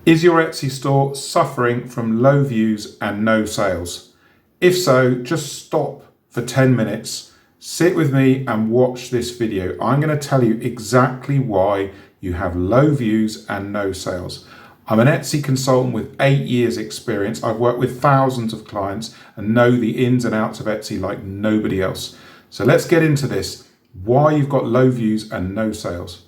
Is your Etsy store suffering from low views and no sales? If so, just stop for 10 minutes, sit with me and watch this video. I'm going to tell you exactly why you have low views and no sales. I'm an Etsy consultant with 8 years experience. I've worked with thousands of clients and know the ins and outs of Etsy like nobody else. So let's get into this, why you've got low views and no sales.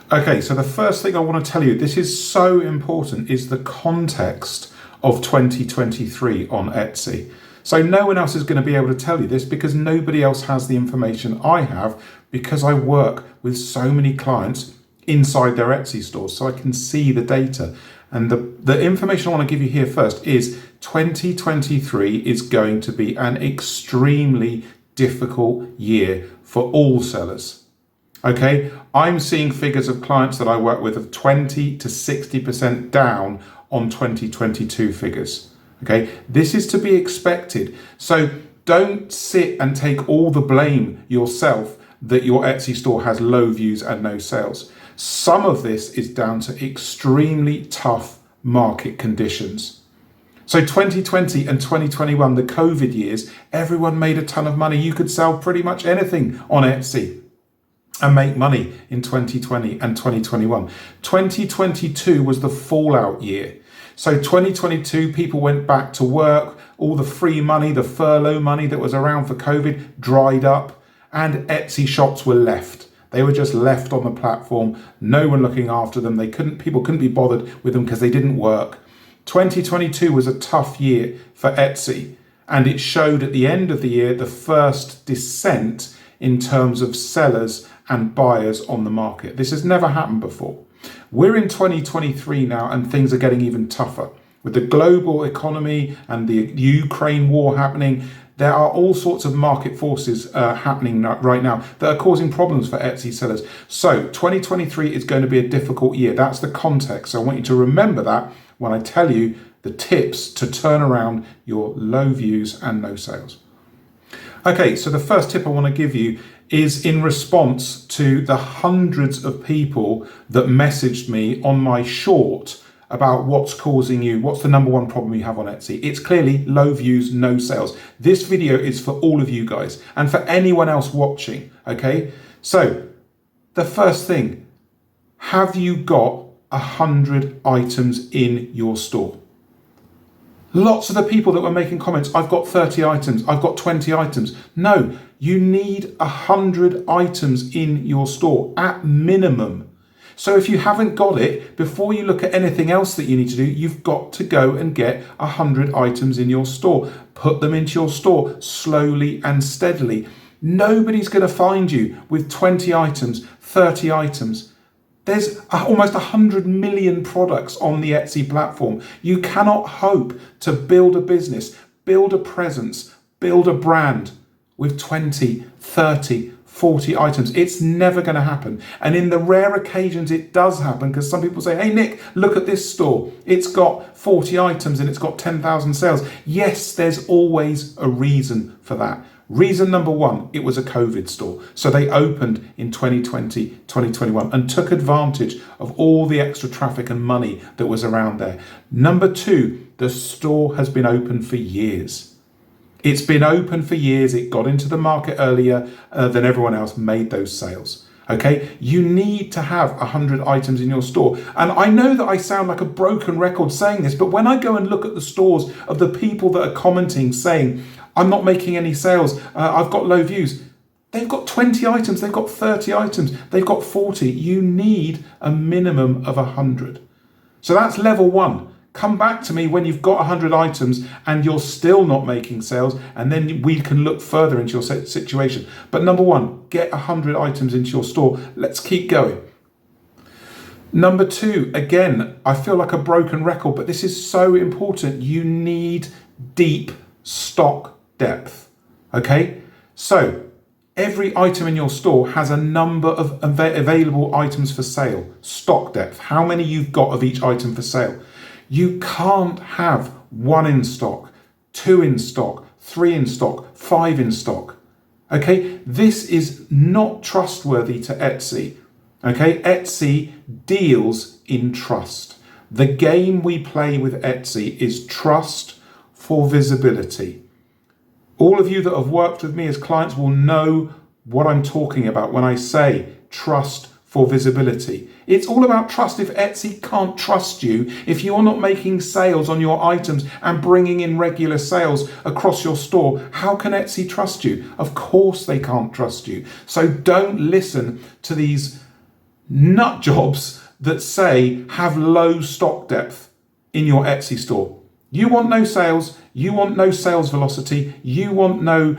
Okay, so the first thing I want to tell you, this is so important, is the context of 2023 on Etsy. So no one else is going to be able to tell you this because nobody else has the information I have, because I work with so many clients inside their Etsy stores, so I can see the data. And the information I want to give you here first is 2023 is going to be an extremely difficult year for all sellers. Okay, I'm seeing figures of clients that I work with of 20 to 60% down on 2022 figures. Okay, this is to be expected. So don't sit and take all the blame yourself that your Etsy store has low views and no sales. Some of this is down to extremely tough market conditions. So 2020 and 2021, the COVID years, everyone made a ton of money. You could sell pretty much anything on Etsy and make money in 2020 and 2021. 2022 was the fallout year. So 2022, people went back to work, all the free money, the furlough money that was around for COVID dried up, and Etsy shops were left. They were just left on the platform, no one looking after them. People couldn't be bothered with them because they didn't work. 2022 was a tough year for Etsy, and it showed at the end of the year the first descent in terms of sellers and buyers on the market. This has never happened before. We're in 2023 now, and things are getting even tougher. With the global economy and the Ukraine war happening, there are all sorts of market forces happening right now that are causing problems for Etsy sellers. So 2023 is going to be a difficult year. That's the context. So I want you to remember that when I tell you the tips to turn around your low views and no sales. Okay, so the first tip I want to give you is in response to the hundreds of people that messaged me on my short about what's the number one problem you have on Etsy. It's clearly low views, no sales. This video is for all of you guys and for anyone else watching, okay? So the first thing, have you got 100 items in your store? Lots of the people that were making comments, I've got 30 items, I've got 20 items. No, you need 100 items in your store at minimum. So if you haven't got it, before you look at anything else that you need to do, you've got to go and get 100 items in your store. Put them into your store slowly and steadily. Nobody's going to find you with 20 items, 30 items. There's almost 100 million products on the Etsy platform. You cannot hope to build a business, build a presence, build a brand with 20, 30, 40 items. It's never going to happen. And in the rare occasions it does happen, because some people say, hey Nick, look at this store. It's got 40 items and it's got 10,000 sales. Yes, there's always a reason for that. Reason number one, it was a COVID store. So they opened in 2020, 2021 and took advantage of all the extra traffic and money that was around there. Number two, the store has been open for years. It's been open for years. It got into the market earlier than everyone else, made those sales. Okay, you need to have 100 items in your store. And I know that I sound like a broken record saying this, but when I go and look at the stores of the people that are commenting saying, I'm not making any sales, I've got low views, they've got 20 items, they've got 30 items, they've got 40. You need a minimum of 100. So that's level one. Come back to me when you've got 100 items and you're still not making sales, and then we can look further into your situation. But number one, get 100 items into your store. Let's keep going. Number two, again, I feel like a broken record, but this is so important. You need deep stock depth. Okay? So every item in your store has a number of available items for sale. Stock depth, how many you've got of each item for sale. You can't have 1 in stock, 2 in stock, 3 in stock, 5 in stock. Okay, this is not trustworthy to Etsy. Okay, Etsy deals in trust. The game we play with Etsy is trust for visibility. All of you that have worked with me as clients will know what I'm talking about when I say trust for visibility. It's all about trust. If Etsy can't trust you, if you're not making sales on your items and bringing in regular sales across your store, how can Etsy trust you? Of course they can't trust you. So don't listen to these nut jobs that say have low stock depth in your Etsy store. You want no sales, you want no sales velocity, you want no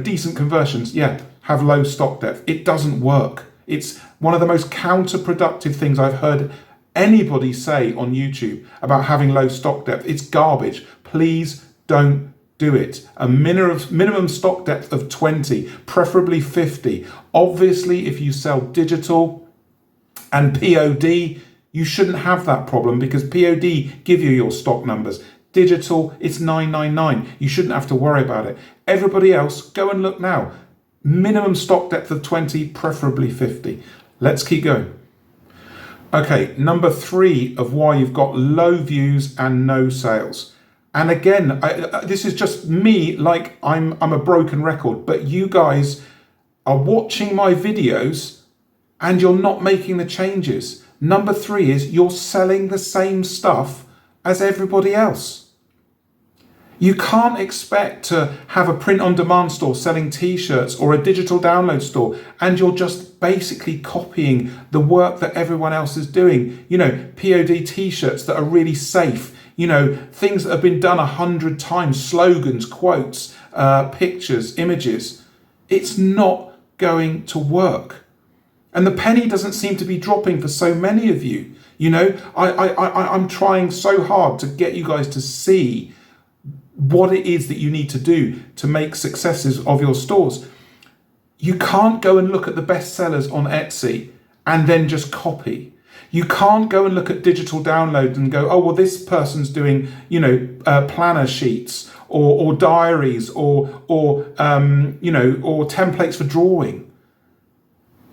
decent conversions. Yeah, have low stock depth. It doesn't work. It's one of the most counterproductive things I've heard anybody say on YouTube about having low stock depth. It's garbage. Please don't do it. A minimum stock depth of 20, preferably 50. Obviously, if you sell digital and POD, you shouldn't have that problem because POD give you your stock numbers. Digital, it's 999. You shouldn't have to worry about it. Everybody else, go and look now. Minimum stock depth of 20, preferably 50. Let's keep going. Okay, number 3 of why you've got low views and no sales. And again, this is just me, like I'm a broken record, but you guys are watching my videos and you're not making the changes. Number 3 is you're selling the same stuff as everybody else. You can't expect to have a print-on-demand store selling t-shirts or a digital download store and you're just basically copying the work that everyone else is doing. You know, POD t-shirts that are really safe, you know, things that have been done 100 times, slogans, quotes, pictures, images. It's not going to work. And the penny doesn't seem to be dropping for so many of you. You know, I'm trying so hard to get you guys to see what it is that you need to do to make successes of your stores. You can't go and look at the best sellers on Etsy and then just copy. You can't go and look at digital downloads and go, oh, well, this person's doing, you know, planner sheets or diaries or templates for drawing.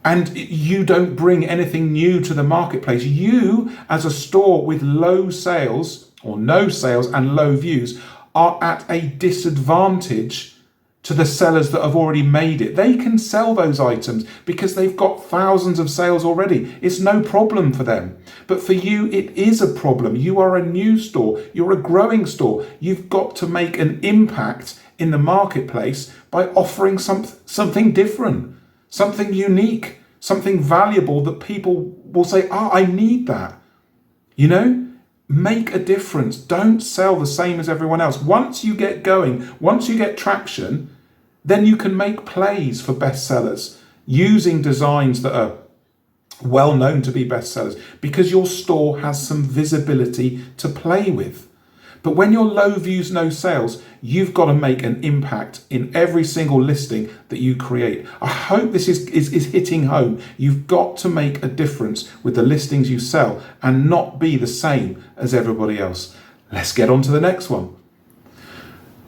And you don't bring anything new to the marketplace. You, as a store with low sales or no sales and low views, are at a disadvantage to the sellers that have already made it. They can sell those items because they've got thousands of sales already. It's no problem for them. But for you, it is a problem. You are a new store. You're a growing store. You've got to make an impact in the marketplace by offering something different, something unique, something valuable that people will say, oh, I need that. You know? Make a difference. Don't sell the same as everyone else. Once you get going, once you get traction, then you can make plays for bestsellers using designs that are well known to be bestsellers because your store has some visibility to play with. But when you're low views, no sales, you've got to make an impact in every single listing that you create. I hope this is hitting home. You've got to make a difference with the listings you sell and not be the same as everybody else. Let's get on to the next one.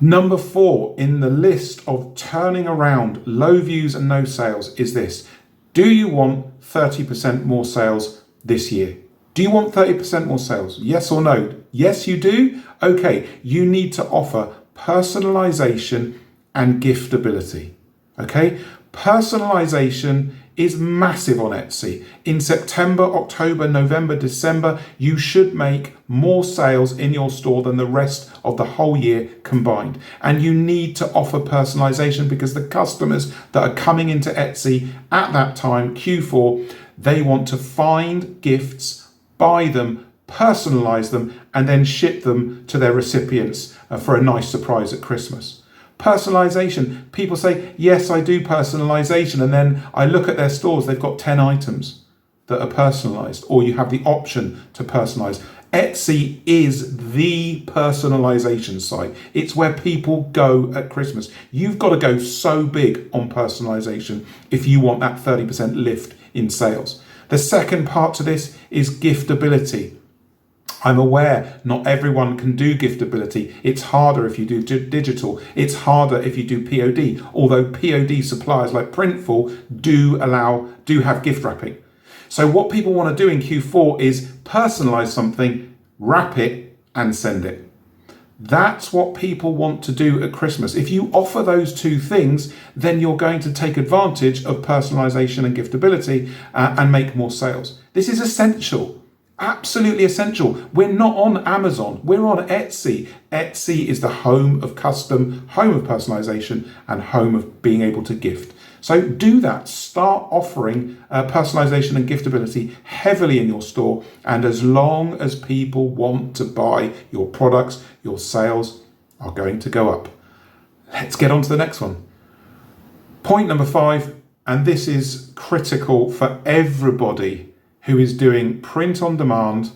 Number 4 in the list of turning around low views and no sales is this. Do you want 30% more sales this year? Do you want 30% more sales? Yes or no? Yes, you do? Okay, you need to offer personalization and giftability. Okay, personalization is massive on Etsy. In September, October, November, December, you should make more sales in your store than the rest of the whole year combined. And you need to offer personalization because the customers that are coming into Etsy at that time, Q4, they want to find gifts, buy them, personalize them, and then ship them to their recipients for a nice surprise at Christmas. Personalization, people say, yes, I do personalization. And then I look at their stores, they've got 10 items that are personalized, or you have the option to personalize. Etsy is the personalization site. It's where people go at Christmas. You've got to go so big on personalization if you want that 30% lift in sales. The second part to this is giftability. I'm aware not everyone can do giftability. It's harder if you do digital. It's harder if you do POD, although POD suppliers like Printful do have gift wrapping. So what people want to do in Q4 is personalize something, wrap it, and send it. That's what people want to do at Christmas. If you offer those two things, then you're going to take advantage of personalization and giftability and make more sales. This is essential, absolutely essential. We're not on Amazon, we're on Etsy. Etsy is the home of custom, home of personalization, and home of being able to gift. So do that. Start offering personalization and giftability heavily in your store. And as long as people want to buy your products, your sales are going to go up. Let's get on to the next one. Point number 5, and this is critical for everybody who is doing print on demand,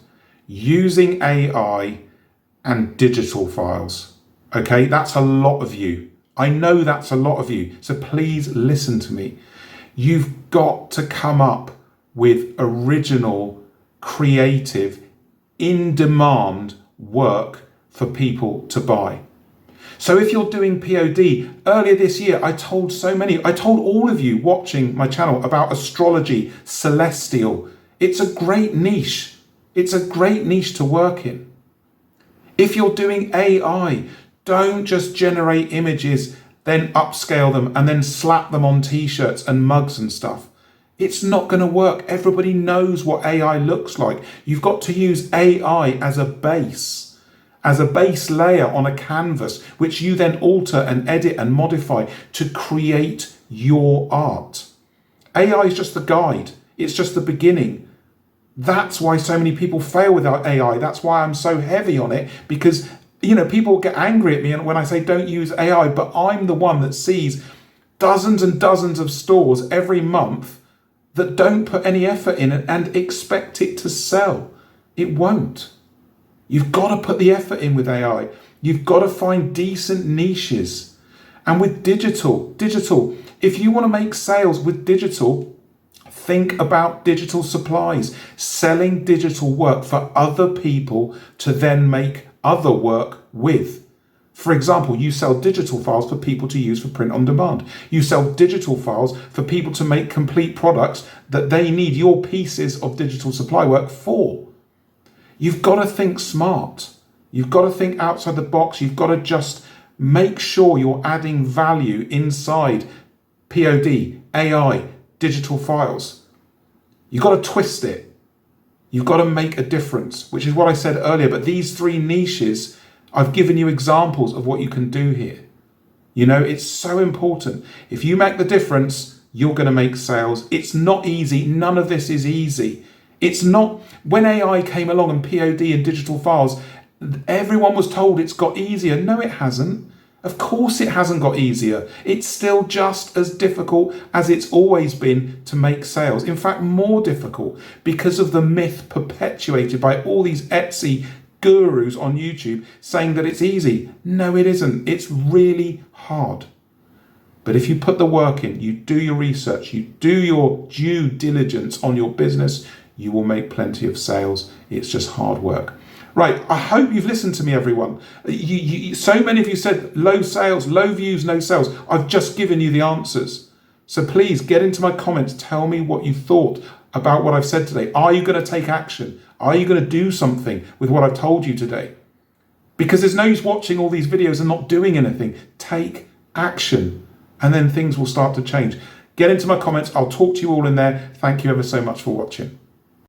using AI and digital files. Okay, that's a lot of you. I know that's a lot of you, so please listen to me. You've got to come up with original, creative, in-demand work for people to buy. So if you're doing POD, earlier this year, I told all of you watching my channel about astrology, celestial. It's a great niche. It's a great niche to work in. If you're doing AI, don't just generate images, then upscale them and then slap them on t-shirts and mugs and stuff. It's not going to work. Everybody knows what AI looks like. You've got to use AI as a base layer on a canvas, which you then alter and edit and modify to create your art. AI is just the guide. It's just the beginning. That's why so many people fail without AI. That's why I'm so heavy on it, because people get angry at me when I say don't use AI, but I'm the one that sees dozens and dozens of stores every month that don't put any effort in it and expect it to sell. It won't. You've got to put the effort in with AI. You've got to find decent niches. And with digital, if you want to make sales with digital, think about digital supplies, selling digital work for other people to then make other work with. For example, you sell digital files for people to use for print on demand. You sell digital files for people to make complete products that they need your pieces of digital supply work for. You've got to think smart. You've got to think outside the box. You've got to just make sure you're adding value inside POD, AI, digital files. You've got to twist it. You've got to make a difference, which is what I said earlier. But these 3 niches, I've given you examples of what you can do here. It's so important. If you make the difference, you're going to make sales. It's not easy. None of this is easy. It's not. When AI came along and POD and digital files, everyone was told it's got easier. No, it hasn't. Of course it hasn't got easier. It's still just as difficult as it's always been to make sales. In fact, more difficult because of the myth perpetuated by all these Etsy gurus on YouTube saying that it's easy. No, it isn't. It's really hard. But if you put the work in, you do your research, you do your due diligence on your business, you will make plenty of sales. It's just hard work. Right, I hope you've listened to me, everyone. So many of you said low sales, low views, no sales. I've just given you the answers. So please get into my comments. Tell me what you thought about what I've said today. Are you going to take action? Are you going to do something with what I've told you today? Because there's no use watching all these videos and not doing anything. Take action, and then things will start to change. Get into my comments. I'll talk to you all in there. Thank you ever so much for watching.